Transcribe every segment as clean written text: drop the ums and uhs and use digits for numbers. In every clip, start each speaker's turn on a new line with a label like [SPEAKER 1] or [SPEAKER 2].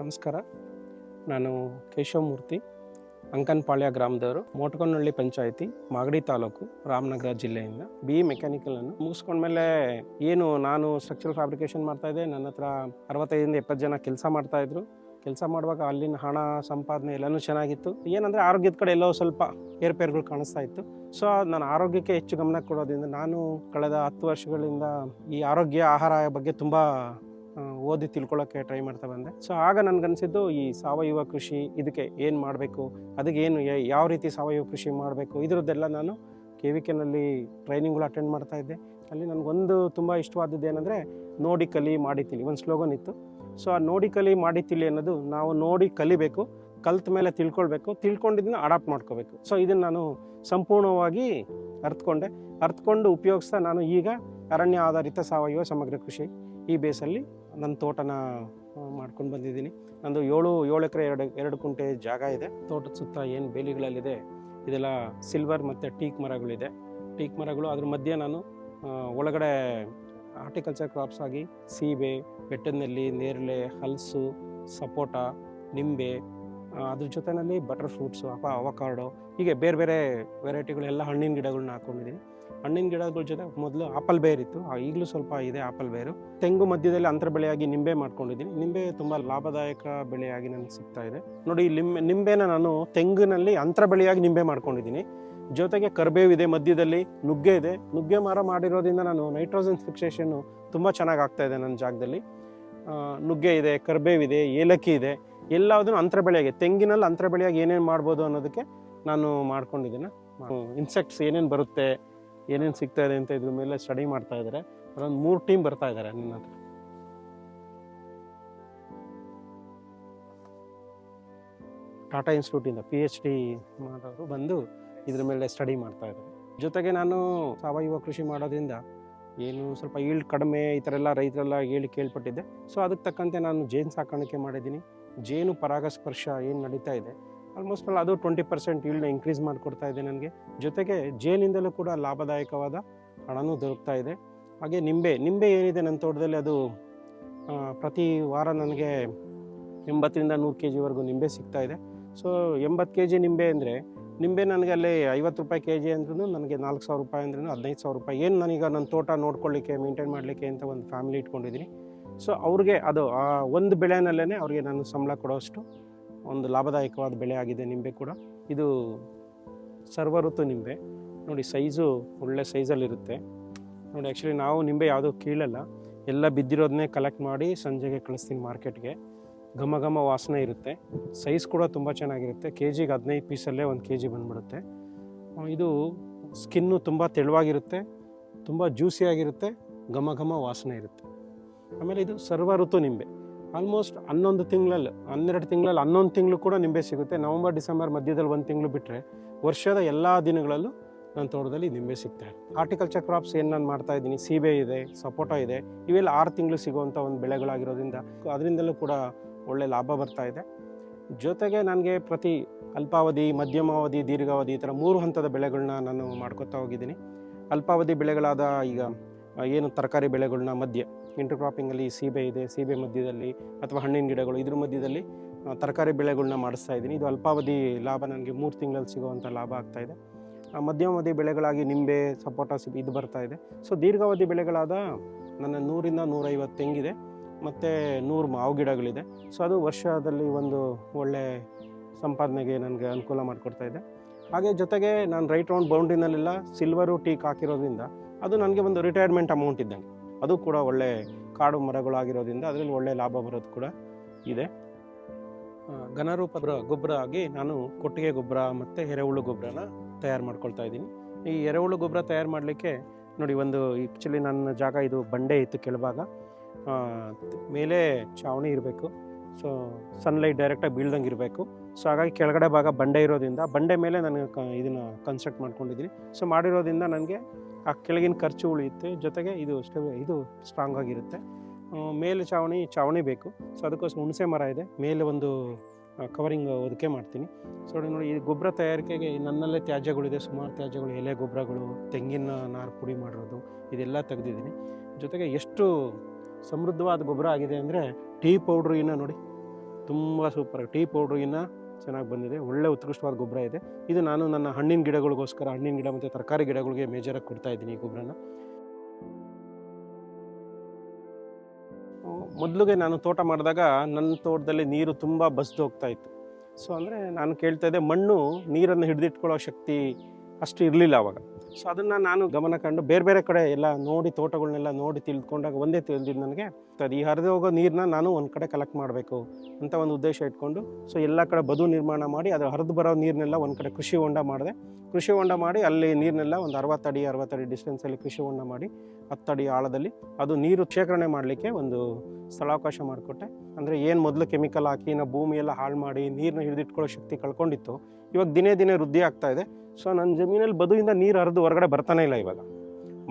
[SPEAKER 1] ನಮಸ್ಕಾರ. ನಾನು ಕೇಶವಮೂರ್ತಿ, ಅಂಕನಪಾಳ್ಯ ಗ್ರಾಮದವರು, ಮೋಟಕೊನಹಳ್ಳಿ ಪಂಚಾಯಿತಿ, ಮಾಗಡಿ ತಾಲೂಕು, ರಾಮನಗರ ಜಿಲ್ಲೆಯಿಂದ. BE ಮೆಕ್ಯಾನಿಕಲನ್ನು ಮುಗಿಸ್ಕೊಂಡ್ಮೇಲೆ ನಾನು ಸ್ಟ್ರಕ್ಚರಲ್ ಫ್ಯಾಬ್ರಿಕೇಷನ್ ಮಾಡ್ತಾಯಿದ್ದೆ. ನನ್ನ ಹತ್ರ 65ರಿಂದ 70 ಜನ ಕೆಲಸ ಮಾಡ್ತಾಯಿದ್ರು. ಕೆಲಸ ಮಾಡುವಾಗ ಅಲ್ಲಿನ ಹಣ ಸಂಪಾದನೆ ಎಲ್ಲನೂ ಚೆನ್ನಾಗಿತ್ತು. ಏನಂದರೆ ಆರೋಗ್ಯದ ಕಡೆ ಎಲ್ಲೋ ಸ್ವಲ್ಪ ಏರುಪೇರುಗಳು ಕಾಣಿಸ್ತಾ ಇತ್ತು. ಸೊ ನಾನು ಆರೋಗ್ಯಕ್ಕೆ ಹೆಚ್ಚು ಗಮನ ಕೊಡೋದ್ರಿಂದ ನಾನು ಕಳೆದ 10 ವರ್ಷಗಳಿಂದ ಈ ಆರೋಗ್ಯ ಆಹಾರ ಬಗ್ಗೆ ತುಂಬ ಓದಿ ತಿಳ್ಕೊಳ್ಳೋಕ್ಕೆ ಟ್ರೈ ಮಾಡ್ತಾ ಬಂದೆ. ಸೊ ಆಗ ನನಗನ್ಸಿದ್ದು ಈ ಸಾವಯವ ಕೃಷಿ, ಇದಕ್ಕೆ ಏನು ಮಾಡಬೇಕು, ಅದಕ್ಕೆ ಯಾವ ರೀತಿ ಸಾವಯವ ಕೃಷಿ ಮಾಡಬೇಕು, ಇದರದ್ದೆಲ್ಲ ನಾನು KVKನಲ್ಲಿ ಟ್ರೈನಿಂಗ್ಗಳು ಅಟೆಂಡ್ ಮಾಡ್ತಾ ಇದ್ದೆ. ಅಲ್ಲಿ ನನಗೊಂದು ತುಂಬ ಇಷ್ಟವಾದದ್ದು ಏನಂದರೆ ನೋಡಿ ಕಲಿ ಮಾಡಿ ತಿಳಿ, ಒಂದು ಸ್ಲೋಗನ್ ಇತ್ತು. ಸೊ ಆ ನೋಡಿ ಕಲಿ ಮಾಡಿ ತಿಳಿ ಅನ್ನೋದು ನಾವು ನೋಡಿ ಕಲಿಬೇಕು, ಕಲ್ತ ಮೇಲೆ ತಿಳ್ಕೊಳ್ಬೇಕು, ತಿಳ್ಕೊಂಡಿದ್ದನ್ನ ಅಡಾಪ್ಟ್ ಮಾಡ್ಕೋಬೇಕು. ಸೊ ಇದನ್ನು ನಾನು ಸಂಪೂರ್ಣವಾಗಿ ಅರ್ಥಕೊಂಡು ಉಪಯೋಗಿಸ್ತಾ ನಾನು ಈಗ ಅರಣ್ಯ ಆಧಾರಿತ ಸಾವಯವ ಸಮಗ್ರ ಕೃಷಿ ಈ ಬೇಸಲ್ಲಿ ನನ್ನ ತೋಟನ ಮಾಡ್ಕೊಂಡು ಬಂದಿದ್ದೀನಿ. ನಂದು 7 ಎಕರೆ 2 ಕುಂಟೆ ಜಾಗ ಇದೆ. ತೋಟದ ಸುತ್ತ ಏನು ಬೇಲಿಗಳಲ್ಲಿದೆ ಇದೆಲ್ಲ ಸಿಲ್ವರ್ ಮತ್ತು ಟೀಕ್ ಮರಗಳಿದೆ. ಟೀಕ್ ಮರಗಳು ಅದ್ರ ಮಧ್ಯೆ ನಾನು ಒಳಗಡೆ ಹಾರ್ಟಿಕಲ್ಚರ್ ಕ್ರಾಪ್ಸ್ ಆಗಿ ಸೀಬೆ, ಬೆಟ್ಟದ ನೆಲ್ಲಿ, ನೇರಳೆ, ಹಲಸು, ಸಪೋಟ, ನಿಂಬೆ, ಅದ್ರ ಜೊತೆಯಲ್ಲಿ ಬಟರ್ ಫ್ರೂಟ್ಸು, ಅವಕಾಡೋ, ಹೀಗೆ ಬೇರೆ ಬೇರೆ ವೆರೈಟಿಗಳೆಲ್ಲ ಹಣ್ಣಿನ ಗಿಡಗಳನ್ನ ಹಾಕ್ಕೊಂಡಿದ್ದೀನಿ. ಹಣ್ಣಿನ ಗಿಡಗಳ ಜೊತೆ ಮೊದಲು ಆಪಲ್ ಬೇರ್ ಇತ್ತು, ಈಗಲೂ ಸ್ವಲ್ಪ ಇದೆ ಆಪಲ್ ಬೇರು. ತೆಂಗು ಮಧ್ಯದಲ್ಲಿ ಅಂತರ ಬೆಳೆಯಾಗಿ ನಿಂಬೆ ಮಾಡ್ಕೊಂಡಿದ್ದೀನಿ. ನಿಂಬೆ ತುಂಬ ಲಾಭದಾಯಕ ಬೆಳೆಯಾಗಿ ನನಗೆ ಸಿಗ್ತಾ ಇದೆ. ನೋಡಿ, ನಿಂಬೆನ ನಾನು ತೆಂಗಿನಲ್ಲಿ ಅಂತರ ಬೆಳೆಯಾಗಿ ನಿಂಬೆ ಮಾಡ್ಕೊಂಡಿದ್ದೀನಿ. ಜೊತೆಗೆ ಕರಿಬೇವಿದೆ, ಮಧ್ಯದಲ್ಲಿ ನುಗ್ಗೆ ಇದೆ. ನುಗ್ಗೆ ಮರ ಮಾಡಿರೋದ್ರಿಂದ ನಾನು ನೈಟ್ರೋಜನ್ ಫಿಕ್ಸೇಷನ್ನು ತುಂಬ ಚೆನ್ನಾಗಿ ಆಗ್ತಾಯಿದೆ ನನ್ನ ಜಾಗದಲ್ಲಿ. ನುಗ್ಗೆ ಇದೆ, ಕರಿಬೇವಿದೆ, ಏಲಕ್ಕಿ ಇದೆ, ಎಲ್ಲದನ್ನು ಅಂತರ ಬೆಳೆಯಾಗಿ, ತೆಂಗಿನಲ್ಲಿ ಅಂತರ ಬೆಳೆಯಾಗಿ ಏನೇನು ಮಾಡ್ಬೋದು ಅನ್ನೋದಕ್ಕೆ ನಾನು ಮಾಡ್ಕೊಂಡಿದ್ದೀನಿ. ಇನ್ಸೆಕ್ಟ್ಸ್ ಏನೇನು ಬರುತ್ತೆ, ಏನೇನು ಸಿಗ್ತಾ ಇದೆ ಅಂತ ಇದ್ರ ಮೇಲೆ ಸ್ಟಡಿ ಮಾಡ್ತಾ ಇದ್ದಾರೆ. ಅಲ್ಲೊಂದು 3 ಟೀಮ್ ಬರ್ತಾ ಇದ್ದಾರೆ ನನ್ನ ಹತ್ರ. ಟಾಟಾ ಇನ್ಸ್ಟಿಟ್ಯೂಟಿಂದ PhD ಮಾಡೋರು ಬಂದು ಇದ್ರ ಮೇಲೆ ಸ್ಟಡಿ ಮಾಡ್ತಾ ಇದ್ದಾರೆ. ಜೊತೆಗೆ ನಾನು ಸಾವಯವ ಕೃಷಿ ಮಾಡೋದ್ರಿಂದ ಏನು ಸ್ವಲ್ಪ ಈಲ್ಡ್ ಕಡಿಮೆ ಈ ಥರ ಎಲ್ಲ ರೈತರೆಲ್ಲ ಕೇಳ್ಪಟ್ಟಿದ್ದೆ. ಸೊ ಅದಕ್ಕೆ ತಕ್ಕಂತೆ ನಾನು ಜೇನು ಸಾಕಾಣಿಕೆ ಮಾಡಿದ್ದೀನಿ. ಜೇನು ಪರಾಗಸ್ಪರ್ಶ ಏನು ನಡೀತಾ ಇದೆ, ಆಲ್ಮೋಸ್ಟ್ ಅದು 20% ಈಲ್ಡ್ನ ಇನ್ಕ್ರೀಸ್ ಮಾಡಿಕೊಡ್ತಾ ಇದೆ ನನಗೆ. ಜೊತೆಗೆ ಜೇನಿಂದಲೂ ಕೂಡ ಲಾಭದಾಯಕವಾದ ಹಣನೂ ದೊರಕ್ತಾ ಇದೆ. ಹಾಗೆ ನಿಂಬೆ ಏನಿದೆ ನನ್ನ ತೋಟದಲ್ಲಿ, ಅದು ಪ್ರತಿ ವಾರ ನನಗೆ 80ರಿಂದ 100 kgವರೆಗೂ ನಿಂಬೆ ಸಿಗ್ತಾ ಇದೆ. ಸೊ 80 kg ನಿಂಬೆ ಅಂದರೆ, ನಿಂಬೆ ನನಗೆ ಅಲ್ಲಿ 50 ರೂಪಾಯಿ kg ಅಂದ್ರೂ ನನಗೆ 4,000 ರೂಪಾಯಿ ಅಂದ್ರೂ 15,000 ರೂಪಾಯಿ. ಏನು ನಾನೀಗ ನನ್ನ ತೋಟ ನೋಡ್ಕೊಳ್ಳಿಕ್ಕೆ, ಮೇಂಟೈನ್ ಮಾಡಲಿಕ್ಕೆ ಅಂತ ಒಂದು ಫ್ಯಾಮಿಲಿ ಇಟ್ಕೊಂಡಿದ್ದೀನಿ. ಸೊ ಅವ್ರಿಗೆ ಅದು ಆ ಒಂದು ಬೆಳೆನಲ್ಲೇ ಅವ್ರಿಗೆ ನಾನು ಸಂಬಳ ಕೊಡೋಷ್ಟು ಒಂದು ಲಾಭದಾಯಕವಾದ ಬೆಳೆ ಆಗಿದೆ ನಿಂಬೆ ಕೂಡ. ಇದು ಸರ್ವ ಋತು ನಿಂಬೆ ನೋಡಿ, ಸೈಜು ಒಳ್ಳೆ ಸೈಜಲ್ಲಿರುತ್ತೆ ನೋಡಿ. ಆ್ಯಕ್ಚುಲಿ ನಾವು ನಿಂಬೆ ಯಾವುದೂ ಕೀಳಲ್ಲ, ಎಲ್ಲ ಬಿದ್ದಿರೋದನ್ನೇ ಕಲೆಕ್ಟ್ ಮಾಡಿ ಸಂಜೆಗೆ ಕಳಿಸ್ತೀನಿ ಮಾರ್ಕೆಟ್ಗೆ. ಘಮ ವಾಸನೆ ಇರುತ್ತೆ. ಸೈಜ್ ಕೂಡ ತುಂಬ ಚೆನ್ನಾಗಿರುತ್ತೆ. KGಗೆ 15 ಪೀಸಲ್ಲೇ 1 kg ಬಂದ್ಬಿಡುತ್ತೆ. ಇದು ಸ್ಕಿನ್ನು ತುಂಬ ತೆಳುವಾಗಿರುತ್ತೆ, ತುಂಬ ಜ್ಯೂಸಿಯಾಗಿರುತ್ತೆ, ಘಮ ವಾಸನೆ ಇರುತ್ತೆ. ಆಮೇಲೆ ಇದು ಸರ್ವ ಋತು ನಿಂಬೆ. ಆಲ್ಮೋಸ್ಟ್ 12 ತಿಂಗಳಲ್ಲಿ 11 ತಿಂಗಳು ಕೂಡ ನಿಂಬೆ ಸಿಗುತ್ತೆ. ನವಂಬರ್ ಡಿಸೆಂಬರ್ ಮಧ್ಯದಲ್ಲಿ 1 ತಿಂಗಳು ಬಿಟ್ಟರೆ ವರ್ಷದ ಎಲ್ಲ ದಿನಗಳಲ್ಲೂ ನನ್ನ ತೋಟದಲ್ಲಿ ನಿಂಬೆ ಸಿಗ್ತಾಯಿದೆ. ಹಾರ್ಟಿಕಲ್ಚರ್ ಕ್ರಾಪ್ಸ್ ಏನು ನಾನು ಮಾಡ್ತಾಯಿದ್ದೀನಿ, ಸೀಬೆ ಇದೆ, ಸಪೋಟ ಇದೆ, ಇವೆಲ್ಲ 6 ತಿಂಗಳು ಸಿಗುವಂಥ ಒಂದು ಬೆಳೆಗಳಾಗಿರೋದ್ರಿಂದ ಅದರಿಂದಲೂ ಕೂಡ ಒಳ್ಳೆ ಲಾಭ ಬರ್ತಾ ಇದೆ. ಜೊತೆಗೆ ನನಗೆ ಪ್ರತಿ ಅಲ್ಪಾವಧಿ, ಮಧ್ಯಮಾವಧಿ, ದೀರ್ಘಾವಧಿ ಈ ಥರ 3 ಹಂತದ ಬೆಳೆಗಳನ್ನ ನಾನು ಮಾಡ್ಕೊತಾ ಹೋಗಿದ್ದೀನಿ. ಅಲ್ಪಾವಧಿ ಬೆಳೆಗಳಾದ ಈಗ ಏನು ತರಕಾರಿ ಬೆಳೆಗಳನ್ನ ಮಧ್ಯೆ ಇಂಟರ್ ಕ್ರಾಪಿಂಗಲ್ಲಿ ಸೀಬೆ ಇದೆ, ಸೀಬೆ ಮಧ್ಯದಲ್ಲಿ ಅಥವಾ ಹಣ್ಣಿನ ಗಿಡಗಳು ಇದ್ರ ಮಧ್ಯದಲ್ಲಿ ತರಕಾರಿ ಬೆಳೆಗಳನ್ನ ಮಾಡಿಸ್ತಾ ಇದ್ದೀನಿ. ಇದು ಅಲ್ಪಾವಧಿ ಲಾಭ, ನನಗೆ 3 ತಿಂಗಳಲ್ಲಿ ಸಿಗುವಂಥ ಲಾಭ ಆಗ್ತಾಯಿದೆ. ಮಧ್ಯಮಾವಧಿ ಬೆಳೆಗಳಾಗಿ ನಿಂಬೆ, ಸಪೋಟ, ಇದು ಬರ್ತಾ ಇದೆ. ಸೊ ದೀರ್ಘಾವಧಿ ಬೆಳೆಗಳಾದ ನನ್ನ 100ರಿಂದ 150 ತೆಂಗಿದೆ ಮತ್ತು 100 ಮಾವು ಗಿಡಗಳಿದೆ. ಸೊ ಅದು ವರ್ಷದಲ್ಲಿ ಒಂದು ಒಳ್ಳೆ ಸಂಪಾದನೆಗೆ ನನಗೆ ಅನುಕೂಲ ಮಾಡಿಕೊಡ್ತಾ ಇದೆ. ಹಾಗೆ ಜೊತೆಗೆ ನಾನು ರೈಟ್ ರೌಂಡ್ ಬೌಂಡ್ರಿನಲ್ಲೆಲ್ಲ ಸಿಲ್ವರು ಟೀಕ್ ಹಾಕಿರೋದ್ರಿಂದ ಅದು ನನಗೆ ಒಂದು ರಿಟೈರ್ಮೆಂಟ್ ಅಮೌಂಟ್ ಇದ್ದಂಗೆ. ಅದು ಕೂಡ ಒಳ್ಳೆ ಕಾಡು ಮರಗಳಾಗಿರೋದ್ರಿಂದ ಅದರಲ್ಲಿ ಒಳ್ಳೆ ಲಾಭ ಬರೋದು ಕೂಡ ಇದೆ. ಘನರೂಪದ ಗೊಬ್ಬರ ಆಗಿ ನಾನು ಕೊಟ್ಟಿಗೆ ಗೊಬ್ಬರ ಮತ್ತು ಎರೆಹುಳು ಗೊಬ್ಬರನ ತಯಾರು ಮಾಡ್ಕೊಳ್ತಾ ಇದ್ದೀನಿ. ಈ ಎರೆಹುಳು ಗೊಬ್ಬರ ತಯಾರು ಮಾಡಲಿಕ್ಕೆ ನೋಡಿ, ಒಂದು ಆ್ಯಕ್ಚುಲಿ ನನ್ನ ಜಾಗ ಇದು ಬಂಡೆ ಇತ್ತು ಕೆಳಭಾಗ, ಮೇಲೆ ಛಾವಣಿ ಇರಬೇಕು. ಸೊ ಸನ್ಲೈಟ್ ಡೈರೆಕ್ಟಾಗಿ ಬೀಳ್ದಂಗೆ ಇರಬೇಕು. ಸೊ ಹಾಗಾಗಿ ಕೆಳಗಡೆ ಭಾಗ ಬಂಡೆ ಇರೋದ್ರಿಂದ ಬಂಡೆ ಮೇಲೆ ನಾನು ಇದನ್ನು ಕನ್ಸ್ಟ್ರಕ್ಟ್ ಮಾಡ್ಕೊಂಡಿದ್ದೀನಿ. ಸೊ ಮಾಡಿರೋದ್ರಿಂದ ನನಗೆ ಆ ಕೆಳಗಿನ ಖರ್ಚು ಉಳಿಯುತ್ತೆ. ಜೊತೆಗೆ ಇದು ಸ್ಟ್ರಾಂಗ್ ಆಗಿರುತ್ತೆ. ಮೇಲೆ ಛಾವಣಿ ಬೇಕು. ಸೊ ಅದಕ್ಕೋಸ್ಕರ ಹುಣಸೆ ಮರ ಇದೆ, ಮೇಲೆ ಒಂದು ಕವರಿಂಗ್ ಒದಕೆ ಮಾಡ್ತೀನಿ. ಸೊ ನೋಡಿ, ಈ ಗೊಬ್ಬರ ತಯಾರಿಕೆಗೆ ನನ್ನಲ್ಲೇ ತ್ಯಾಜ್ಯಗಳಿದೆ, ಸುಮಾರು ತ್ಯಾಜ್ಯಗಳು, ಎಲೆ ಗೊಬ್ಬರಗಳು, ತೆಂಗಿನ ನಾರು ಪುಡಿ ಮಾಡಿರೋದು, ಇದೆಲ್ಲ ತೆಗೆದಿದ್ದೀನಿ. ಜೊತೆಗೆ ಎಷ್ಟು ಸಮೃದ್ಧವಾದ ಗೊಬ್ಬರ ಆಗಿದೆ ಅಂದರೆ ಟೀ ಪೌಡ್ರು, ಇನ್ನು ನೋಡಿ ತುಂಬ ಸೂಪರ್. ಟೀ ಪೌಡ್ರಿಗಿನ್ನ ಚೆನ್ನಾಗಿ ಬಂದಿದೆ. ಒಳ್ಳೆ ಉತ್ಕೃಷ್ಟವಾದ ಗೊಬ್ಬರ ಇದೆ. ಇದು ನಾನು ನನ್ನ ಹಣ್ಣಿನ ಗಿಡಗಳಿಗೋಸ್ಕರ, ಹಣ್ಣಿನ ಗಿಡ ಮತ್ತು ತರಕಾರಿ ಗಿಡಗಳಿಗೆ ಮೇಜರಾಗಿ ಕೊಡ್ತಾ ಇದ್ದೀನಿ ಈ ಗೊಬ್ಬರನ. ಮೊದಲಿಗೆ ನಾನು ತೋಟ ಮಾಡಿದಾಗ ನನ್ನ ತೋಟದಲ್ಲಿ ನೀರು ತುಂಬ ಬಸ್ದು ಹೋಗ್ತಾ ಇತ್ತು. ಸೊ ಅಂದರೆ ನಾನು ಕೇಳ್ತಾ ಇದ್ದೆ, ಮಣ್ಣು ನೀರನ್ನು ಹಿಡಿದಿಟ್ಕೊಳ್ಳೋ ಶಕ್ತಿ ಅಷ್ಟು ಇರಲಿಲ್ಲ ಅವಾಗ. ಸೊ ಅದನ್ನು ನಾನು ಗಮನ ಕಂಡು ಬೇರೆ ಬೇರೆ ಕಡೆ ಎಲ್ಲ ನೋಡಿ, ತೋಟಗಳನ್ನೆಲ್ಲ ನೋಡಿ ತಿಳ್ಕೊಂಡಾಗ ಒಂದೇ ತಿಳಿದಿದ್ದು ನನಗೆ, ಅದು ಈ ಹರಿದು ಹೋಗೋ ನೀರನ್ನ ನಾನು ಒಂದು ಕಡೆ ಕಲೆಕ್ಟ್ ಮಾಡಬೇಕು ಅಂತ ಒಂದು ಉದ್ದೇಶ ಇಟ್ಕೊಂಡು, ಸೊ ಎಲ್ಲ ಕಡೆ ಬದು ನಿರ್ಮಾಣ ಮಾಡಿ ಅದು ಹರಿದು ಬರೋ ನೀರನ್ನೆಲ್ಲ ಒಂದು ಕಡೆ ಕೃಷಿ ಹೊಂಡ ಮಾಡಿದೆ. ಕೃಷಿ ಹೊಂಡ ಮಾಡಿ ಅಲ್ಲಿ ನೀರನ್ನೆಲ್ಲ ಒಂದು 60 ಅಡಿ ಡಿಸ್ಟೆನ್ಸಲ್ಲಿ ಕೃಷಿ ಹೊಂಡ ಮಾಡಿ 10 ಅಡಿ ಆಳದಲ್ಲಿ ಅದು ನೀರು ಶೇಖರಣೆ ಮಾಡಲಿಕ್ಕೆ ಒಂದು ಸ್ಥಳಾವಕಾಶ ಮಾಡಿಕೊಟ್ಟೆ. ಅಂದರೆ ಏನು ಮೊದಲು ಕೆಮಿಕಲ್ ಹಾಕಿ ನಾವು ಭೂಮಿ ಎಲ್ಲ ಹಾಳು ಮಾಡಿ ನೀರನ್ನ ಹಿಡಿದಿಟ್ಕೊಳ್ಳೋ ಶಕ್ತಿ ಕಳ್ಕೊಂಡಿತ್ತು, ಇವಾಗ ದಿನೇ ದಿನೇ ವೃದ್ಧಿ ಆಗ್ತಾ ಇದೆ. ಸೊ ನನ್ನ ಜಮೀನಲ್ಲಿ ಬದುವಿಂದ ನೀರು ಹರಿದು ಹೊರಗಡೆ ಬರ್ತಾನೆ ಇಲ್ಲ. ಇವಾಗ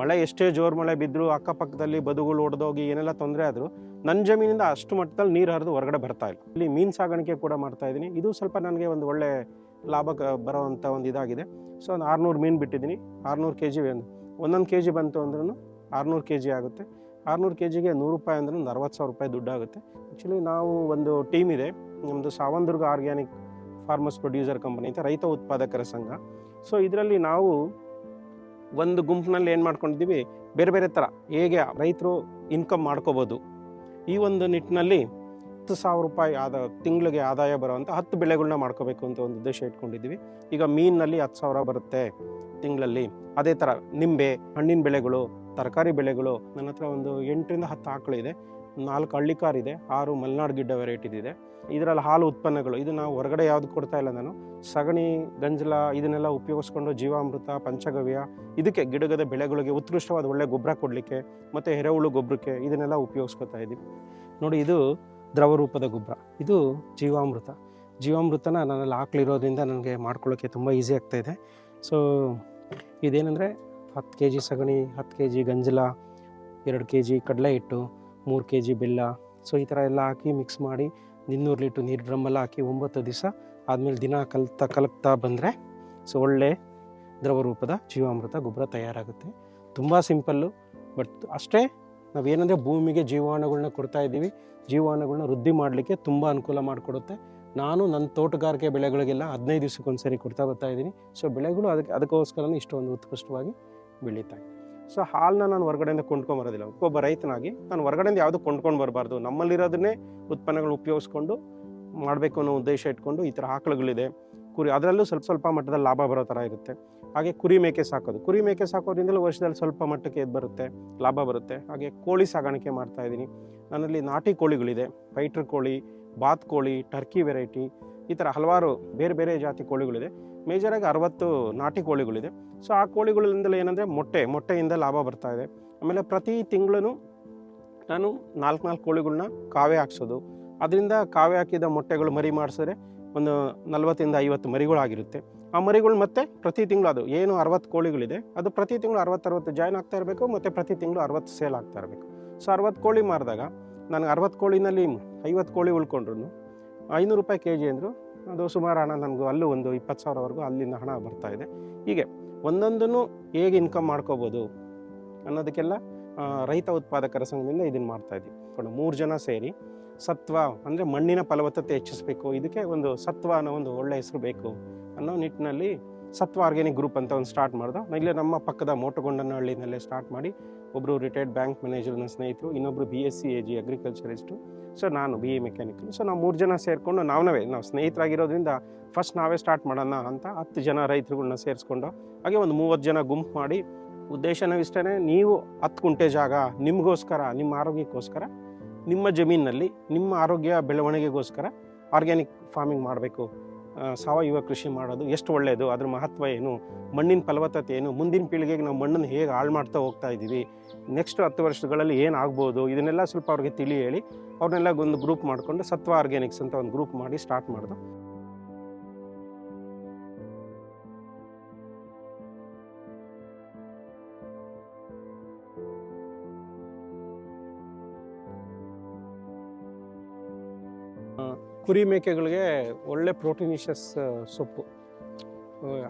[SPEAKER 1] ಮಳೆ ಎಷ್ಟೇ ಜೋರು ಮಳೆ ಬಿದ್ದರೂ, ಅಕ್ಕಪಕ್ಕದಲ್ಲಿ ಬದುಗಳು ಒಡೆದೋಗಿ ಏನೆಲ್ಲ ತೊಂದರೆ ಆದರೂ ನನ್ನ ಜಮೀನಿಂದ ಅಷ್ಟು ಮಟ್ಟದಲ್ಲಿ ನೀರು ಹರಿದು ಹೊರಗಡೆ ಬರ್ತಾ ಇಲ್ಲ. ಇಲ್ಲಿ ಮೀನು ಸಾಗಾಣಿಕೆ ಕೂಡ ಮಾಡ್ತಾಯಿದ್ದೀನಿ. ಇದು ಸ್ವಲ್ಪ ನನಗೆ ಒಂದು ಒಳ್ಳೆ ಲಾಭ ಬರೋವಂಥ ಒಂದು ಇದಾಗಿದೆ. ಸೊ ಒಂದು 600 ಮೀನು ಬಿಟ್ಟಿದ್ದೀನಿ. 600 kg ಒಂದೊಂದು kg ಬಂತು ಅಂದ್ರೂ 600 kg ಆಗುತ್ತೆ. 600 kgಗೆ ₹100 ಅಂದ್ರೆ ಒಂದು 60,000 ದುಡ್ಡಾಗುತ್ತೆ. ಆ್ಯಕ್ಚುಲಿ ನಾವು ಒಂದು ಟೀಮ್ ಇದೆ, ನಮ್ಮದು Savandurga organic farmers producer company ಅಂತ, ರೈತ ಉತ್ಪಾದಕರ ಸಂಘ. ಸೊ ಇದರಲ್ಲಿ ನಾವು ಒಂದು ಗುಂಪಿನಲ್ಲಿ ಏನು ಮಾಡ್ಕೊಂಡಿದ್ದೀವಿ, ಬೇರೆ ಬೇರೆ ಥರ ಹೇಗೆ ರೈತರು ಇನ್ಕಮ್ ಮಾಡ್ಕೋಬೋದು ಈ ಒಂದು ನಿಟ್ಟಿನಲ್ಲಿ ₹10,000 ತಿಂಗಳಿಗೆ ಆದಾಯ ಬರುವಂಥ 10 ಬೆಳೆಗಳನ್ನ ಮಾಡ್ಕೋಬೇಕು ಅಂತ ಒಂದು ಉದ್ದೇಶ ಇಟ್ಕೊಂಡಿದ್ದೀವಿ. ಈಗ ಮೀನಿನಲ್ಲಿ 10,000 ಬರುತ್ತೆ ತಿಂಗಳಲ್ಲಿ. ಅದೇ ಥರ ನಿಂಬೆ, ಹಣ್ಣಿನ ಬೆಳೆಗಳು, ತರಕಾರಿ ಬೆಳೆಗಳು. ನನ್ನ ಹತ್ರ ಒಂದು 8 ರಿಂದ 10 ಆಕಳಿದೆ, 4 ಹಳ್ಳಿಕಾರಿದೆ, 6 ಮಲೆನಾಡು ಗಿಡ್ಡ ವೆರೈಟಿದಿದೆ. ಇದರಲ್ಲಿ ಹಾಲು ಉತ್ಪನ್ನಗಳು, ಇದು ನಾವು ಹೊರಗಡೆ ಯಾವುದು ಕೊಡ್ತಾ ಇಲ್ಲ. ನಾನು ಸಗಣಿ, ಗಂಜಲ ಇದನ್ನೆಲ್ಲ ಉಪಯೋಗಿಸ್ಕೊಂಡು ಜೀವಾಮೃತ, ಪಂಚಗವ್ಯ ಇದಕ್ಕೆ ಗಿಡಗದ ಬೆಳೆಗಳಿಗೆ ಉತ್ಕೃಷ್ಟವಾದ ಒಳ್ಳೆ ಗೊಬ್ಬರ ಕೊಡಲಿಕ್ಕೆ ಮತ್ತು ಎರೆಹುಳು ಗೊಬ್ಬರಕ್ಕೆ ಇದನ್ನೆಲ್ಲ ಉಪಯೋಗಿಸ್ಕೊತಾ ಇದ್ದೀವಿ. ನೋಡಿ, ಇದು ದ್ರವ ರೂಪದ ಗೊಬ್ಬರ, ಇದು ಜೀವಾಮೃತ. ಜೀವಾಮೃತನ ನನ್ನಲ್ಲಿ ಹಾಕ್ಲಿರೋದ್ರಿಂದ ನನಗೆ ಮಾಡ್ಕೊಳ್ಳೋಕ್ಕೆ ತುಂಬ ಈಸಿ ಆಗ್ತಾಯಿದೆ. ಸೊ ಇದೇನೆಂದರೆ 10 kg ಸಗಣಿ, 10 kg ಗಂಜಲ, 2 kg ಕಡಲೆ ಹಿಟ್ಟು, 3 kg ಬೆಲ್ಲ. ಸೊ ಈ ಥರ ಎಲ್ಲ ಹಾಕಿ ಮಿಕ್ಸ್ ಮಾಡಿ 200 ಲೀಟ್ರ್ ನೀರು ಡ್ರಮ್ಮೆಲ್ಲ ಹಾಕಿ 9 ದಿವಸ ಆದಮೇಲೆ ದಿನ ಕಲಕ್ತಾ ಬಂದರೆ ಸೊ ಒಳ್ಳೆ ದ್ರವ ರೂಪದ ಜೀವಾಮೃತ ಗೊಬ್ಬರ ತಯಾರಾಗುತ್ತೆ. ತುಂಬ ಸಿಂಪಲ್ಲು, ಬಟ್ ಅಷ್ಟೇ ನಾವೇನಂದರೆ ಭೂಮಿಗೆ ಜೀವಾಣುಗಳನ್ನ ಕೊಡ್ತಾ ಇದ್ದೀವಿ. ಜೀವಾಣುಗಳನ್ನ ವೃದ್ಧಿ ಮಾಡಲಿಕ್ಕೆ ತುಂಬ ಅನುಕೂಲ ಮಾಡಿಕೊಡುತ್ತೆ. ನಾನು ನನ್ನ ತೋಟಗಾರಿಕೆ ಬೆಳೆಗಳಿಗೆಲ್ಲ 15 ದಿವಸಕ್ಕೊಂದ್ಸರಿ ಕೊಡ್ತಾ ಬರ್ತಾ ಇದ್ದೀನಿ. ಸೊ ಬೆಳೆಗಳು ಅದಕ್ಕೋಸ್ಕರನೇ ಇಷ್ಟೊಂದು ಉತ್ಕೃಷ್ಟವಾಗಿ ಬೆಳೀತಾ ಇದೆ. ಸೊ ಹಾಲನ್ನ ನಾನು ಹೊರಗಡೆಯಿಂದ ಕೊಂಡ್ಕೊಂಬರೋದಿಲ್ಲ. ಒಬ್ಬ ರೈತನಾಗಿ ನಾನು ಹೊರಗಡೆಯಿಂದ ಯಾವುದು ಕೊಂಡ್ಕೊಂಡು ಬರಬಾರ್ದು, ನಮ್ಮಲ್ಲಿರೋದನ್ನೇ ಉತ್ಪನ್ನಗಳು ಉಪಯೋಗಿಸ್ಕೊಂಡು ಮಾಡಬೇಕು ಅನ್ನೋ ಉದ್ದೇಶ ಇಟ್ಕೊಂಡು ಈ ಥರ ಆಕಳುಗಳಿದೆ, ಕುರಿ, ಅದರಲ್ಲೂ ಸ್ವಲ್ಪ ಮಟ್ಟದಲ್ಲಿ ಲಾಭ ಬರೋ ಥರ ಇರುತ್ತೆ. ಹಾಗೆ ಕುರಿ ಮೇಕೆ ಸಾಕೋದು, ಕುರಿ ಮೇಕೆ ಸಾಕೋದ್ರಿಂದಲೂ ವರ್ಷದಲ್ಲಿ ಸ್ವಲ್ಪ ಮಟ್ಟಕ್ಕೆ ಎದ್ದು ಬರುತ್ತೆ, ಲಾಭ ಬರುತ್ತೆ. ಹಾಗೆ ಕೋಳಿ ಸಾಗಾಣಿಕೆ ಮಾಡ್ತಾಯಿದ್ದೀನಿ. ನನ್ನಲ್ಲಿ ನಾಟಿ ಕೋಳಿಗಳಿದೆ, ಫೈಟರ್ ಕೋಳಿ, ಬಾತ್ ಕೋಳಿ, ಟರ್ಕಿ ವೆರೈಟಿ, ಈ ಥರ ಹಲವಾರು ಬೇರೆ ಬೇರೆ ಜಾತಿ ಕೋಳಿಗಳಿದೆ. ಮೇಜರಾಗಿ 60 ನಾಟಿ ಕೋಳಿಗಳಿದೆ. ಸೊ ಆ ಕೋಳಿಗಳಿಂದಲೇ ಏನಂದರೆ ಮೊಟ್ಟೆಯಿಂದ ಲಾಭ ಬರ್ತಾ ಇದೆ. ಆಮೇಲೆ ಪ್ರತಿ ತಿಂಗಳು ನಾನು 4 ಕೋಳಿಗಳನ್ನ ಕಾವೆ ಹಾಕ್ಸೋದು, ಅದರಿಂದ ಕಾವೆ ಹಾಕಿದ ಮೊಟ್ಟೆಗಳು ಮರಿ ಮಾಡಿಸಿದ್ರೆ ಒಂದು 40 ರಿಂದ 50 ಮರಿಗಳಾಗಿರುತ್ತೆ. ಆ ಮರಿಗಳು ಮತ್ತೆ ಪ್ರತಿ ತಿಂಗಳು ಅದು ಏನು 60 ಕೋಳಿಗಳಿದೆ ಅದು ಪ್ರತಿ ತಿಂಗಳು 60 ಜಾಯ್ನ್ ಆಗ್ತಾ ಇರಬೇಕು, ಮತ್ತು ಪ್ರತಿ ತಿಂಗಳು 60 ಸೇಲ್ ಆಗ್ತಾ ಇರಬೇಕು. ಸೊ 60 ಕೋಳಿ ಮಾರಿದಾಗ ನನಗೆ 60 ಕೋಳಿನಲ್ಲಿ 50 ಕೋಳಿ ಉಳ್ಕೊಂಡ್ರು ₹500 kg ಅಂದರು. ಅದು ಸುಮಾರು ಹಣ ನನಗೂ ಅಲ್ಲೂ ಒಂದು 20,000ವರೆಗೂ ಅಲ್ಲಿಂದ ಹಣ ಬರ್ತಾಯಿದೆ. ಹೀಗೆ ಒಂದೊಂದನ್ನು ಹೇಗೆ ಇನ್ಕಮ್ ಮಾಡ್ಕೋಬೋದು ಅನ್ನೋದಕ್ಕೆಲ್ಲ ರೈತ ಉತ್ಪಾದಕರ ಸಂಘದಿಂದ ಇದನ್ನು ಮಾಡ್ತಾಯಿದ್ವಿ. 3 ಜನ ಸೇರಿ ಸತ್ವ ಅಂದರೆ ಮಣ್ಣಿನ ಫಲವತ್ತತೆ ಹೆಚ್ಚಿಸಬೇಕು, ಇದಕ್ಕೆ ಒಂದು ಸತ್ವ ಅನ್ನೋ ಒಂದು ಒಳ್ಳೆ ಹೆಸರು ಬೇಕು ಅನ್ನೋ ನಿಟ್ಟಿನಲ್ಲಿ ಸತ್ವ ಆರ್ಗ್ಯಾನಿಕ್ ಗ್ರೂಪ್ ಅಂತ ಒಂದು ಸ್ಟಾರ್ಟ್ ಮಾಡಿದೆ. ಇಲ್ಲೇ ನಮ್ಮ ಪಕ್ಕದ ಮೋಟಗೊಂಡನಹಳ್ಳಿನಲ್ಲೇ ಸ್ಟಾರ್ಟ್ ಮಾಡಿ, ಒಬ್ಬರು ರಿಟೈರ್ಡ್ ಬ್ಯಾಂಕ್ ಮ್ಯಾನೇಜರ್ ನನ್ನ ಸ್ನೇಹಿತರು, ಇನ್ನೊಬ್ಬರು BSc AG ಅಗ್ರಿಕಲ್ಚರಿಸ್ಟು, ಸೊ ನಾನು BE ಮೆಕ್ಯಾನಿಕಲ್. ಸೊ ನಾವು 3 ಜನ ಸೇರಿಕೊಂಡು ನಾವು ಸ್ನೇಹಿತರಾಗಿರೋದ್ರಿಂದ ಫಸ್ಟ್ ನಾವೇ ಸ್ಟಾರ್ಟ್ ಮಾಡೋಣ ಅಂತ 10 ಜನ ರೈತರುಗಳನ್ನ ಸೇರಿಸ್ಕೊಂಡು, ಹಾಗೆ ಒಂದು 30 ಜನ ಗುಂಪು ಮಾಡಿ ಉದ್ದೇಶನೂ ಇಷ್ಟೇ, ನೀವು 10 ಗುಂಟೆ ಜಾಗ ನಿಮಗೋಸ್ಕರ, ನಿಮ್ಮ ಆರೋಗ್ಯಕ್ಕೋಸ್ಕರ, ನಿಮ್ಮ ಜಮೀನಿನಲ್ಲಿ ನಿಮ್ಮ ಆರೋಗ್ಯ ಬೆಳವಣಿಗೆಗೋಸ್ಕರ ಆರ್ಗ್ಯಾನಿಕ್ ಫಾರ್ಮಿಂಗ್ ಮಾಡಬೇಕು, ಸಾವಯವ ಕೃಷಿ ಮಾಡೋದು ಎಷ್ಟು ಒಳ್ಳೆಯದು, ಅದ್ರ ಮಹತ್ವ ಏನು, ಮಣ್ಣಿನ ಫಲವತ್ತತೆ ಏನು, ಮುಂದಿನ ಪೀಳಿಗೆಗೆ ನಾವು ಮಣ್ಣನ್ನು ಹೇಗೆ ಹಾಳು ಮಾಡ್ತಾ ಹೋಗ್ತಾ ಇದ್ದೀವಿ, ನೆಕ್ಸ್ಟ್ 10 ವರ್ಷಗಳಲ್ಲಿ ಏನಾಗ್ಬೋದು, ಇದನ್ನೆಲ್ಲ ಸ್ವಲ್ಪ ಅವ್ರಿಗೆ ತಿಳಿ ಹೇಳಿ ಅವ್ರನ್ನೆಲ್ಲ ಒಂದು ಗ್ರೂಪ್ ಮಾಡಿಕೊಂಡು ಸತ್ವ ಆರ್ಗ್ಯಾನಿಕ್ಸ್ ಅಂತ ಒಂದು ಗ್ರೂಪ್ ಮಾಡಿ ಸ್ಟಾರ್ಟ್ ಮಾಡಿದ್ರು. ಕುರಿ ಮೇಕೆಗಳಿಗೆ ಒಳ್ಳೆ ಪ್ರೋಟೀನಿಷಿಯಸ್ ಸೊಪ್ಪು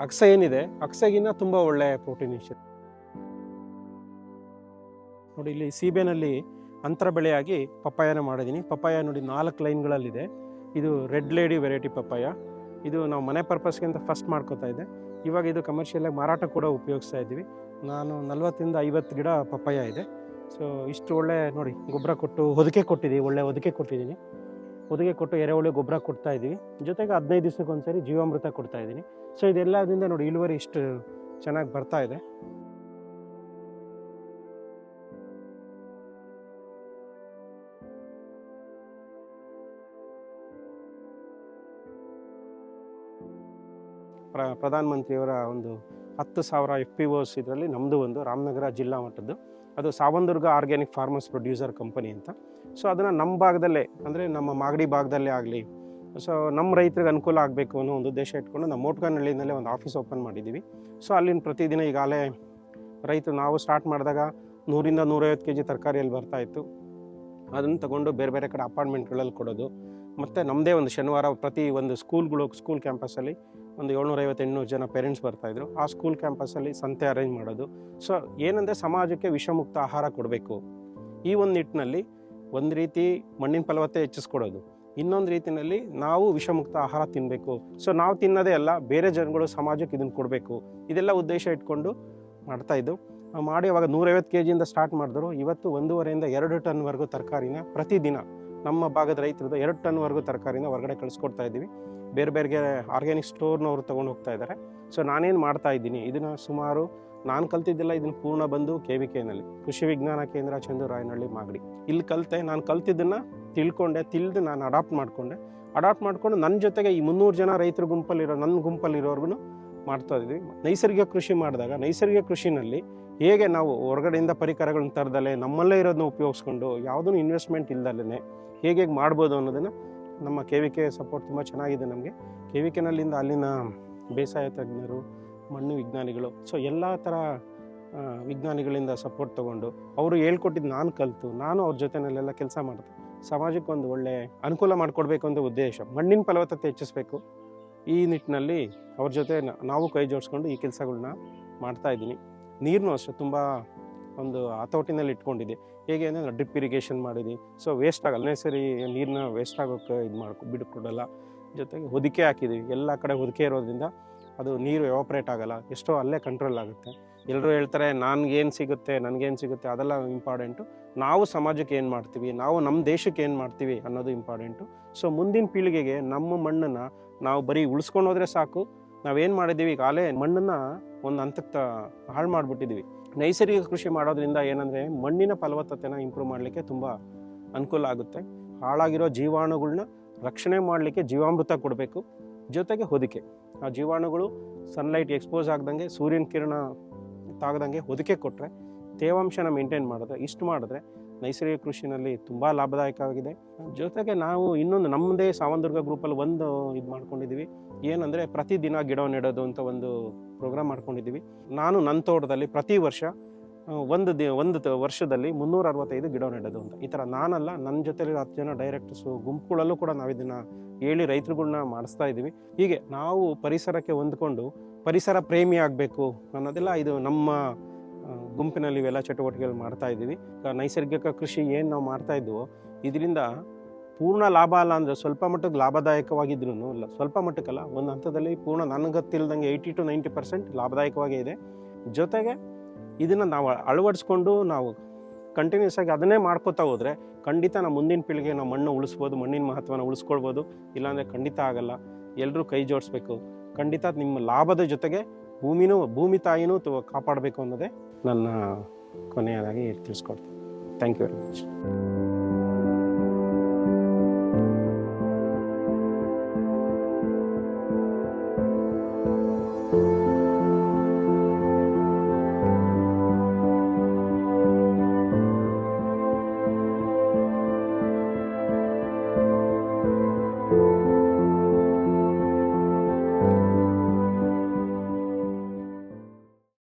[SPEAKER 1] ಅಕ್ಸೆ ಏನಿದೆ, ಅಕ್ಸೆಗಿನ್ನ ತುಂಬ ಒಳ್ಳೆ ಪ್ರೋಟೀನಿಷಿಯಸ್. ನೋಡಿ, ಇಲ್ಲಿ ಸೀಬೆನಲ್ಲಿ ಅಂತರ ಬೆಳೆಯಾಗಿ ಪಪ್ಪಾಯನ ಮಾಡಿದ್ದೀನಿ. ಪಪ್ಪಾಯ ನೋಡಿ 4 ಲೈನ್ಗಳಲ್ಲಿದೆ. ಇದು ರೆಡ್ ಲೇಡಿ ವೆರೈಟಿ ಪಪ್ಪಾಯ. ಇದು ನಾವು ಮನೆ ಪರ್ಪಸ್ಗಿಂತ ಫಸ್ಟ್ ಮಾಡ್ಕೋತಾ ಇದ್ದೆ. ಇವಾಗ ಇದು ಕಮರ್ಷಿಯಲಾಗಿ ಮಾರಾಟ ಕೂಡ ಉಪಯೋಗಿಸ್ತಾ ಇದ್ದೀವಿ. ನಾನು 40-50 ಗಿಡ ಪಪ್ಪಾಯ ಇದೆ. ಸೊ ಇಷ್ಟು ಒಳ್ಳೆ ನೋಡಿ ಗೊಬ್ಬರ ಕೊಟ್ಟು ಹೊದಿಕೆ ಕೊಟ್ಟಿದ್ದೀವಿ, ಒಳ್ಳೆ ಹೊದಿಕೆ ಕೊಟ್ಟಿದ್ದೀನಿ. ಹೊದಿಕೆ ಕೊಟ್ಟು ಎರೆಹುಳು ಗೊಬ್ಬರ ಕೊಡ್ತಾ ಇದ್ದೀವಿ. ಜೊತೆಗೆ 15 ದಿವಸಕ್ಕೊಂದ್ಸರಿ ಜೀವಾಮೃತ ಕೊಡ್ತಾ ಇದ್ದೀನಿ. ಸೊ ಇದೆಲ್ಲದಿಂದ ನೋಡಿ ಇಳುವರಿ ಇಷ್ಟು ಚೆನ್ನಾಗಿ ಬರ್ತಾ ಇದೆ. ಪ್ರಧಾನ ಮಂತ್ರಿಯವರ ಒಂದು 10,000 FPOs ಇದರಲ್ಲಿ ನಮ್ಮದು ಒಂದು ರಾಮನಗರ ಜಿಲ್ಲಾ ಮಟ್ಟದ್ದು. ಅದು Savandurga organic farmers producer company ಅಂತ. ಸೊ ಅದನ್ನು ನಮ್ಮ ಭಾಗದಲ್ಲೇ ಅಂದರೆ ನಮ್ಮ ಮಾಗಡಿ ಭಾಗದಲ್ಲೇ ಆಗಲಿ, ಸೊ ನಮ್ಮ ರೈತರಿಗೆ ಅನುಕೂಲ ಆಗಬೇಕು ಅನ್ನೋ ಒಂದು ಉದ್ದೇಶ ಇಟ್ಕೊಂಡು ನಮ್ಮ ಮೋಟ್ಕನಹಳ್ಳಿನಲ್ಲೇ ಒಂದು ಆಫೀಸ್ ಓಪನ್ ಮಾಡಿದ್ದೀವಿ. ಸೊ ಅಲ್ಲಿನ ಪ್ರತಿದಿನ ಈಗಾಗಲೇ ರೈತರು ನಾವು ಸ್ಟಾರ್ಟ್ ಮಾಡಿದಾಗ 100-150 kg ತರಕಾರಿಯಲ್ಲಿ ಬರ್ತಾಯಿತ್ತು. ಅದನ್ನು ತಗೊಂಡು ಬೇರೆ ಬೇರೆ ಕಡೆ ಅಪಾರ್ಟ್ಮೆಂಟ್ಗಳಲ್ಲಿ ಕೊಡೋದು. ಮತ್ತು ನಮ್ಮದೇ ಒಂದು ಶನಿವಾರ ಪ್ರತಿ ಒಂದು ಸ್ಕೂಲ್ ಕ್ಯಾಂಪಸ್ಸಲ್ಲಿ ಒಂದು 750-800 ಜನ ಪೇರೆಂಟ್ಸ್ ಬರ್ತಾಯಿದ್ರು. ಆ ಸ್ಕೂಲ್ ಕ್ಯಾಂಪಸ್ಸಲ್ಲಿ ಸಂತೆ ಅರೇಂಜ್ ಮಾಡೋದು. ಸೊ ಏನಂದರೆ ಸಮಾಜಕ್ಕೆ ವಿಷಮುಕ್ತ ಆಹಾರ ಕೊಡಬೇಕು. ಈ ಒಂದು ನಿಟ್ಟಿನಲ್ಲಿ ಒಂದು ರೀತಿ ಮಣ್ಣಿನ ಫಲವತ್ತತೆ ಹೆಚ್ಚಿಸ್ಕೊಡೋದು, ಇನ್ನೊಂದು ರೀತಿಯಲ್ಲಿ ನಾವು ವಿಷಮುಕ್ತ ಆಹಾರ ತಿನ್ನಬೇಕು. ಸೊ ನಾವು ತಿನ್ನೋದೇ ಅಲ್ಲ, ಬೇರೆ ಜನಗಳು ಸಮಾಜಕ್ಕೆ ಇದನ್ನು ಕೊಡಬೇಕು. ಇದೆಲ್ಲ ಉದ್ದೇಶ ಇಟ್ಕೊಂಡು ಮಾಡ್ತಾಯಿದ್ದು. ಮಾಡಿ ಅವಾಗ 150 kgಯಿಂದ ಸ್ಟಾರ್ಟ್ ಮಾಡಿದ್ರು. ಇವತ್ತು 1.5-2 ಟನ್ವರೆಗೂ ತರಕಾರಿನ ಪ್ರತಿದಿನ ನಮ್ಮ ಭಾಗದ ರೈತರದ್ದು 2 ಟನ್ವರೆಗೂ ತರಕಾರಿನ ಹೊರಗಡೆ ಕಳಿಸ್ಕೊಡ್ತಾ ಇದ್ದೀವಿ. ಬೇರೆ ಬೇರೆ ಆರ್ಗ್ಯಾನಿಕ್ ಸ್ಟೋರ್ನವರು ತೊಗೊಂಡು ಹೋಗ್ತಾ ಇದ್ದಾರೆ. ಸೊ ನಾನೇನು ಮಾಡ್ತಾ ಇದ್ದೀನಿ, ಇದನ್ನು ಸುಮಾರು ನಾನು ಕಲ್ತಿದ್ದಿಲ್ಲ, ಇದನ್ನು ಪೂರ್ಣ ಬಂದು KVKನಲ್ಲಿ ಕೃಷಿ ವಿಜ್ಞಾನ ಕೇಂದ್ರ ಚಂದ್ರರಾಯನಹಳ್ಳಿ ಮಾಗಡಿ ಇಲ್ಲಿ ಕಲಿತೆ. ನಾನು ಕಲ್ತಿದ್ದನ್ನು ತಿಳಿದು ನಾನು ಅಡಾಪ್ಟ್ ಮಾಡಿಕೊಂಡು ನನ್ನ ಜೊತೆಗೆ ಈ 300 ಜನ ರೈತರ ನನ್ನ ಗುಂಪಲ್ಲಿರೋರ್ಗು ಮಾಡ್ತಾ ಇದ್ವಿ. ನೈಸರ್ಗಿಕ ಕೃಷಿ ಮಾಡಿದಾಗ ನೈಸರ್ಗಿಕ ಕೃಷಿನಲ್ಲಿ ಹೇಗೆ ನಾವು ಹೊರಗಡೆಯಿಂದ ಪರಿಕರಗಳನ್ನ ತರದಲ್ಲೇ ನಮ್ಮಲ್ಲೇ ಇರೋದನ್ನ ಉಪಯೋಗಿಸ್ಕೊಂಡು ಯಾವುದೂ ಇನ್ವೆಸ್ಟ್ಮೆಂಟ್ ಇಲ್ದಲ್ಲೇ ಹೇಗೆ ಮಾಡ್ಬೋದು ಅನ್ನೋದನ್ನು ನಮ್ಮ KVK ಸಪೋರ್ಟ್ ತುಂಬ ಚೆನ್ನಾಗಿದೆ ನಮಗೆ. KVKನಲ್ಲಿಂದ ಅಲ್ಲಿನ ಬೇಸಾಯ ತಜ್ಞರು, ಮಣ್ಣು ವಿಜ್ಞಾನಿಗಳು, ಸೊ ಎಲ್ಲ ಥರ ವಿಜ್ಞಾನಿಗಳಿಂದ ಸಪೋರ್ಟ್ ತೊಗೊಂಡು ಅವರು ಹೇಳ್ಕೊಟ್ಟಿದ್ದು ನಾನು ಅವ್ರ ಜೊತೆಯಲ್ಲೆಲ್ಲ ಕೆಲಸ ಮಾಡ್ತೀನಿ. ಸಮಾಜಕ್ಕೆ ಒಂದು ಒಳ್ಳೆ ಅನುಕೂಲ ಮಾಡಿಕೊಡ್ಬೇಕು ಅಂತ ಉದ್ದೇಶ. ಮಣ್ಣಿನ ಫಲವತ್ತತೆ ಹೆಚ್ಚಿಸ್ಬೇಕು. ಈ ನಿಟ್ಟಿನಲ್ಲಿ ಅವ್ರ ಜೊತೆ ನಾವು ಕೈ ಜೋಡಿಸ್ಕೊಂಡು ಈ ಕೆಲಸಗಳನ್ನ ಮಾಡ್ತಾಯಿದ್ದೀನಿ. ನೀರನ್ನೂ ಅಷ್ಟೇ ತುಂಬ ಒಂದು ಹತೋಟಿನಲ್ಲಿ ಇಟ್ಕೊಂಡಿದ್ದೆ. ಹೇಗೆ ಅಂದರೆ ಡ್ರಿಪ್ ಇರಿಗೇಷನ್ ಮಾಡಿದ್ವಿ. ಸೊ ವೇಸ್ಟ್ ಆಗಲ್ಲ, ಸರಿ ನೀರನ್ನ ವೇಸ್ಟ್ ಆಗೋಕ್ಕೆ ಬಿಡ್ಕೊಡಲ್ಲ. ಜೊತೆಗೆ ಹೊದಿಕೆ ಹಾಕಿದ್ದೀವಿ. ಎಲ್ಲ ಕಡೆ ಹೊದಿಕೆ ಇರೋದ್ರಿಂದ ಅದು ನೀರು ಎವಾಪ್ರೇಟ್ ಆಗಲ್ಲ, ಎಷ್ಟೋ ಅಲ್ಲೇ ಕಂಟ್ರೋಲ್ ಆಗುತ್ತೆ. ಎಲ್ಲರೂ ಹೇಳ್ತಾರೆ ನನಗೇನು ಸಿಗುತ್ತೆ ಅದೆಲ್ಲ ಇಂಪಾರ್ಟೆಂಟು. ನಾವು ಸಮಾಜಕ್ಕೆ ಏನು ಮಾಡ್ತೀವಿ, ನಾವು ನಮ್ಮ ದೇಶಕ್ಕೆ ಏನು ಮಾಡ್ತೀವಿ ಅನ್ನೋದು ಇಂಪಾರ್ಟೆಂಟು. ಸೊ ಮುಂದಿನ ಪೀಳಿಗೆಗೆ ನಮ್ಮ ಮಣ್ಣನ್ನು ನಾವು ಬರೀ ಉಳಿಸ್ಕೊಂಡು ಹೋದರೆ ಸಾಕು. ನಾವೇನು ಮಾಡಿದ್ದೀವಿ, ಈಗಾಗಲೇ ಮಣ್ಣನ್ನು ಒಂದು ಹಂತಕ್ಕೆ ಹಾಳು ಮಾಡಿಬಿಟ್ಟಿದ್ದೀವಿ. ನೈಸರ್ಗಿಕ ಕೃಷಿ ಮಾಡೋದ್ರಿಂದ ಏನಂದರೆ ಮಣ್ಣಿನ ಫಲವತ್ತತೆನ ಇಂಪ್ರೂವ್ ಮಾಡಲಿಕ್ಕೆ ತುಂಬ ಅನುಕೂಲ ಆಗುತ್ತೆ. ಹಾಳಾಗಿರೋ ಜೀವಾಣುಗಳನ್ನ ರಕ್ಷಣೆ ಮಾಡಲಿಕ್ಕೆ ಜೀವಾಮೃತ ಕೊಡಬೇಕು. ಜೊತೆಗೆ ಹೊದಿಕೆ, ಆ ಜೀವಾಣುಗಳು ಸನ್ಲೈಟ್ ಎಕ್ಸ್ಪೋಸ್ ಆಗ್ದಂಗೆ, ಸೂರ್ಯನ ಕಿರಣ ತಾಗದಂಗೆ ಹೊದಿಕೆ ಕೊಟ್ಟರೆ, ತೇವಾಂಶನ ಮೇಂಟೈನ್ ಮಾಡಿದ್ರೆ ನೈಸರ್ಗಿಕ ಕೃಷಿನಲ್ಲಿ ತುಂಬ ಲಾಭದಾಯಕವಾಗಿದೆ. ಜೊತೆಗೆ ನಾವು ಇನ್ನೊಂದು ನಮ್ಮದೇ ಸಾವಂದುರ್ಗ ಗ್ರೂಪಲ್ಲಿ ಒಂದು ಇದು ಮಾಡ್ಕೊಂಡಿದ್ದೀವಿ. ಏನಂದರೆ ಪ್ರತಿದಿನ ಗಿಡ ನೆಡೋದು ಅಂತ ಒಂದು ಪ್ರೋಗ್ರಾಮ್ ಮಾಡ್ಕೊಂಡಿದ್ದೀವಿ. ನಾನು ನನ್ನ ತೋಟದಲ್ಲಿ ಪ್ರತಿ ವರ್ಷ ಒಂದು ವರ್ಷದಲ್ಲಿ 365 ಗಿಡ ನೆಡೋದು ಅಂತ. ಈ ಥರ ನಾನಲ್ಲ, ನನ್ನ ಜೊತೆಲಿ 10 ಜನ ಡೈರೆಕ್ಟರ್ಸು ಗುಂಪುಗಳಲ್ಲೂ ಕೂಡ ನಾವು ಇದನ್ನು ಹೇಳಿ ರೈತರುಗಳ್ನ ಮಾಡಿಸ್ತಾ ಇದ್ದೀವಿ. ಹೀಗೆ ನಾವು ಪರಿಸರಕ್ಕೆ ಹೊಂದ್ಕೊಂಡು ಪರಿಸರ ಪ್ರೇಮಿ ಆಗಬೇಕು ಅನ್ನೋದೆಲ್ಲ ಇದು ನಮ್ಮ ಗುಂಪಿನಲ್ಲಿ ಇವೆಲ್ಲ ಚಟುವಟಿಕೆಗಳು ಮಾಡ್ತಾ ಇದ್ದೀವಿ. ನೈಸರ್ಗಿಕ ಕೃಷಿ ಏನು ನಾವು ಮಾಡ್ತಾ ಇದ್ವೋ ಇದರಿಂದ ಪೂರ್ಣ ಲಾಭ ಅಲ್ಲ ಅಂದರೆ ಸ್ವಲ್ಪ ಮಟ್ಟಿಗೆ ಲಾಭದಾಯಕವಾಗಿದ್ರೂ ಸ್ವಲ್ಪ ಮಟ್ಟಕ್ಕಲ್ಲ, ಒಂದು ಹಂತದಲ್ಲಿ ಪೂರ್ಣ ನನಗೊತ್ತಿಲ್ದಂಗೆ 80-90% ಲಾಭದಾಯಕವಾಗೇ ಇದೆ. ಜೊತೆಗೆ ಇದನ್ನು ನಾವು ಅಳವಡಿಸ್ಕೊಂಡು ನಾವು ಕಂಟಿನ್ಯೂಸ್ ಆಗಿ ಅದನ್ನೇ ಮಾಡ್ಕೋತಾ ಹೋದರೆ ಖಂಡಿತ ನಾವು ಮುಂದಿನ ಪೀಳಿಗೆ ನಾವು ಮಣ್ಣು ಉಳಿಸ್ಬೋದು, ಮಣ್ಣಿನ ಮಹತ್ವನ ಉಳಿಸ್ಕೊಳ್ಬೋದು. ಇಲ್ಲಾಂದರೆ ಖಂಡಿತ ಆಗಲ್ಲ. ಎಲ್ಲರೂ ಕೈ ಜೋಡಿಸ್ಬೇಕು. ಖಂಡಿತ ನಿಮ್ಮ ಲಾಭದ ಜೊತೆಗೆ ಭೂಮಿ ತಾಯಿನೂ ಕಾಪಾಡಬೇಕು ಅನ್ನೋದೇ ನನ್ನ ಕೊನೆಯದಾಗಿ ತಿಳಿಸ್ಕೊಡ್ತೀನಿ. Thank you very much.